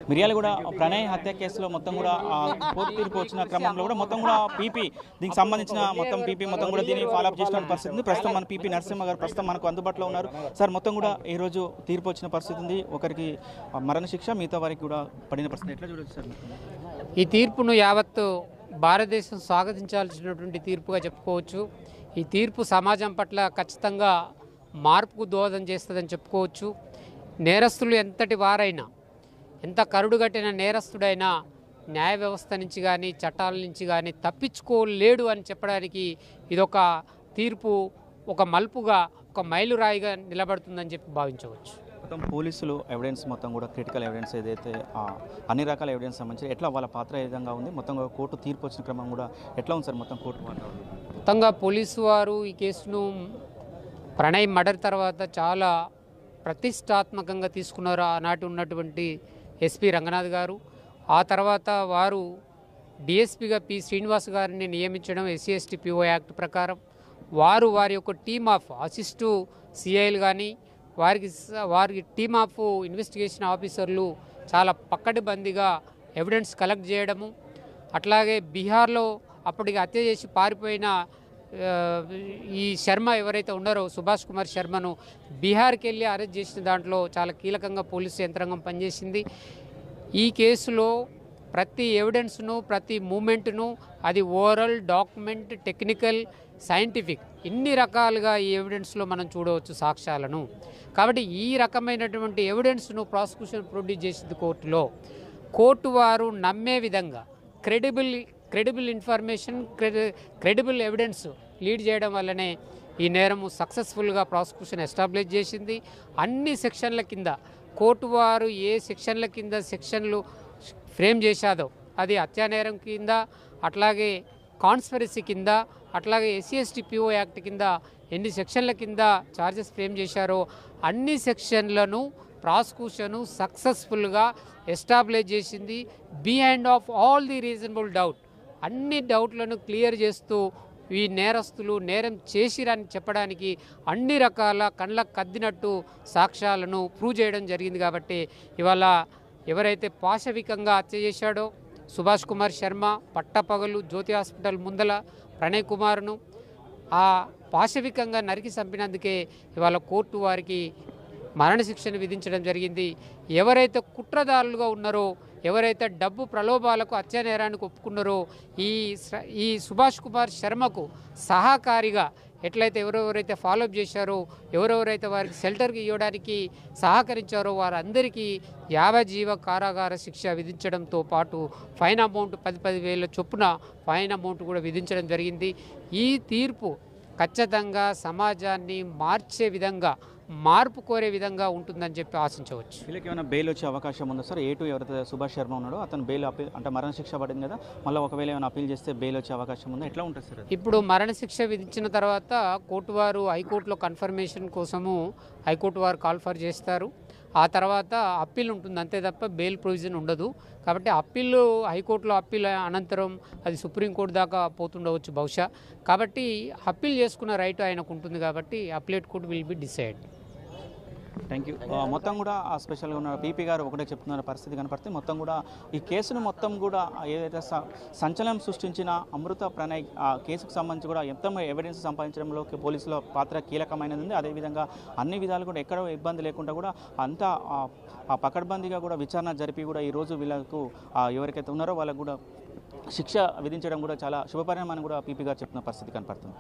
మిర్యాలగూడ ప్రణయ్ హత్య కేసులో మొత్తం కూడా కోర్టు తీర్పు వచ్చిన క్రమంలో కూడా మొత్తం కూడా పీపీ దీనికి సంబంధించిన మొత్తం పీపీ మొత్తం కూడా దీన్ని ఫాలోఅప్ చేసిన పరిస్థితి ఉంది. ప్రస్తుతం మన పీపీ నరసింహ గారు ప్రస్తుతం మనకు అందుబాటులో ఉన్నారు. సార్, మొత్తం కూడా ఈరోజు తీర్పు వచ్చిన పరిస్థితి ఉంది. ఒకరికి మరణశిక్ష, మిగతా వారికి కూడా పడిన పరిస్థితి ఎట్లా చూడొచ్చు సార్? ఈ తీర్పును యావత్తు భారతదేశం స్వాగతించాల్సినటువంటి తీర్పుగా చెప్పుకోవచ్చు. ఈ తీర్పు సమాజం పట్ల ఖచ్చితంగా మార్పుకు దోహదం చేస్తుందని చెప్పుకోవచ్చు. నేరస్తులు ఎంతటి వారైనా, ఎంత కరుడుగట్టిన నేరస్తుడైనా న్యాయ వ్యవస్థ నుంచి కానీ చట్టాల నుంచి కానీ తప్పించుకోలేడు అని చెప్పడానికి ఇదొక తీర్పు, ఒక మలుపుగా, ఒక మైలురాయిగా నిలబడుతుందని చెప్పి భావించవచ్చు. మొత్తం పోలీసులు ఎవిడెన్స్ మొత్తం కూడా క్రిటికల్ ఎవిడెన్స్ ఏదైతే అన్ని రకాల ఎవిడెన్స్ సంబంధించి ఎట్లా వాళ్ళ పాత్ర ఏ విధంగా ఉంది, మొత్తం కోర్టు తీర్పు వచ్చిన క్రమం కూడా ఎట్లా ఉంది సార్? మొత్తం కోర్టు మొత్తంగా పోలీసు వారు ఈ కేసును ప్రణయ్ మర్డర్ తర్వాత చాలా ప్రతిష్టాత్మకంగా తీసుకున్నారు ఆనాటి ఉన్నటువంటి ఎస్పీ రంగనాథ్ గారు. ఆ తర్వాత వారు డిఎస్పీగా పి శ్రీనివాస్ గారిని నియమించడం ఎస్సీ/ఎస్టీ పిఓ యాక్ట్ ప్రకారం. వారి యొక్క టీమ్ ఆఫ్ అసిస్టు సిఐలు కానీ వారికి టీమ్ ఆఫ్ ఇన్వెస్టిగేషన్ ఆఫీసర్లు చాలా పక్కడబందీగా ఎవిడెన్స్ కలెక్ట్ చేయడము, అట్లాగే బీహార్లో అప్పటికి హత్య చేసి పారిపోయిన ఈ శర్మ ఎవరైతే ఉన్నారో సుభాష్ కుమార్ శర్మను బీహార్కి వెళ్ళి అరెస్ట్ చేసిన దాంట్లో చాలా కీలకంగా పోలీసు యంత్రాంగం పనిచేసింది. ఈ కేసులో ప్రతి ఎవిడెన్స్ను, ప్రతి మూమెంట్ను, అది ఓరల్, డాక్యుమెంట్, టెక్నికల్, సైంటిఫిక్, ఇన్ని రకాలుగా ఈ ఎవిడెన్స్లో మనం చూడవచ్చు సాక్ష్యాలను. కాబట్టి ఈ రకమైనటువంటి ఎవిడెన్స్ను ప్రాసిక్యూషన్ ప్రొడ్యూస్ చేసింది కోర్టులో. కోర్టు వారు నమ్మే విధంగా credible information, credible evidence lead చేయడం వల్లనే ఈ నేరము సక్సెస్ఫుల్గా ప్రాసిక్యూషన్ ఎస్టాబ్లిష్ చేసింది. అన్ని సెక్షన్ల కింద కోర్టు వారు ఏ సెక్షన్ల కింద సెక్షన్లు ఫ్రేమ్ చేశాదో, అది హత్యానేరం కింద, అట్లాగే కాన్స్పిరసీ కింద, అట్లాగే ఎస్సీ/ఎస్టీ పిఓ యాక్ట్ కింద ఎన్ని సెక్షన్ల కింద ఛార్జెస్ ఫ్రేమ్ చేశారో అన్ని సెక్షన్లను ప్రాసిక్యూషను సక్సెస్ఫుల్గా ఎస్టాబ్లిష్ చేసింది. Behind of all the reasonable doubt, అన్ని డౌట్లను క్లియర్ చేస్తూ ఈ నేరస్తులు నేరం చేసిరని చెప్పడానికి అన్ని రకాల కళ్ళకు కద్దినట్టు సాక్ష్యాలను ప్రూవ్ చేయడం జరిగింది. కాబట్టి ఇవాళ ఎవరైతే పాశవికంగా హత్య చేశాడో సుభాష్ కుమార్ శర్మ, పట్టపగలు జ్యోతి హాస్పిటల్ ముందల ప్రణయ్ కుమార్ను ఆ పాశవికంగా నరికి చంపినందుకే ఇవాళ కోర్టు వారికి మరణశిక్షను విధించడం జరిగింది. ఎవరైతే కుట్రదారులుగా ఉన్నారో, ఎవరైతే డబ్బు ప్రలోభాలకు హత్యానేరానికి ఒప్పుకున్నారో, ఈ సుభాష్ కుమార్ శర్మకు సహకారిగా ఎట్లయితే ఎవరెవరైతే ఫాలోఅప్ చేశారో, ఎవరెవరైతే వారికి షెల్టర్కి ఇవ్వడానికి సహకరించారో వారందరికీ యావజ్జీవ కారాగార శిక్ష విధించడంతో పాటు ఫైన్ అమౌంట్ 10,000 చొప్పున ఫైన్ అమౌంట్ కూడా విధించడం జరిగింది. ఈ తీర్పు ఖచ్చితంగా సమాజాన్ని మార్చే విధంగా, మార్పు కోరే విధంగా ఉంటుందని చెప్పి ఆశించవచ్చు. వీళ్ళకి ఏమైనా బెయిల్ వచ్చే అవకాశం ఉందా సార్? A2 ఎవరైతే సుభాష్ శర్మ ఉన్నాడో అతను బెయిల్ అపీల్ అంటే మరణశిక్ష పడింది కదా, మళ్ళీ ఒకవేళ ఏమైనా అపీల్ చేస్తే బెయిల్ వచ్చే అవకాశం ఉందా? ఎట్లా ఉంటుంది సార్? ఇప్పుడు మరణశిక్ష విధించిన తర్వాత కోర్టు వారు హైకోర్టులో కన్ఫర్మేషన్ కోసము హైకోర్టు వారు కాల్ ఫర్ చేస్తారు. ఆ తర్వాత అప్పీల్ ఉంటుంది, అంతే తప్ప బెయిల్ ప్రొవిజన్ ఉండదు. కాబట్టి అప్పీల్ హైకోర్టులో అప్పీల్ అనంతరం అది సుప్రీంకోర్టు దాకా పోతుండవచ్చు బహుశా. కాబట్టి అప్పీల్ చేసుకున్న రైట్ ఆయనకు ఉంటుంది. కాబట్టి appellate court will be decide. Thank you. మొత్తం కూడా స్పెషల్గా ఉన్న పీపీ గారు ఒకటే చెప్తున్న పరిస్థితి కనపడితే మొత్తం కూడా ఈ కేసును మొత్తం కూడా ఏదైతే సంచలనం సృష్టించిన అమృత ప్రణయ్ కేసుకు సంబంధించి కూడా ఎంతో ఎవిడెన్స్ సంపాదించడంలో పోలీసుల పాత్ర కీలకమైనది ఉంది. అదేవిధంగా అన్ని విధాలు కూడా ఎక్కడ ఇబ్బంది లేకుండా కూడా అంతా పకడ్బందీగా కూడా విచారణ జరిపి కూడా ఈరోజు వీళ్ళకు ఎవరికైతే ఉన్నారో వాళ్ళకు కూడా శిక్ష విధించడం కూడా చాలా శుభపరిణామాన్ని కూడా పీపీ గారు చెప్తున్న పరిస్థితి కనపడుతుంది.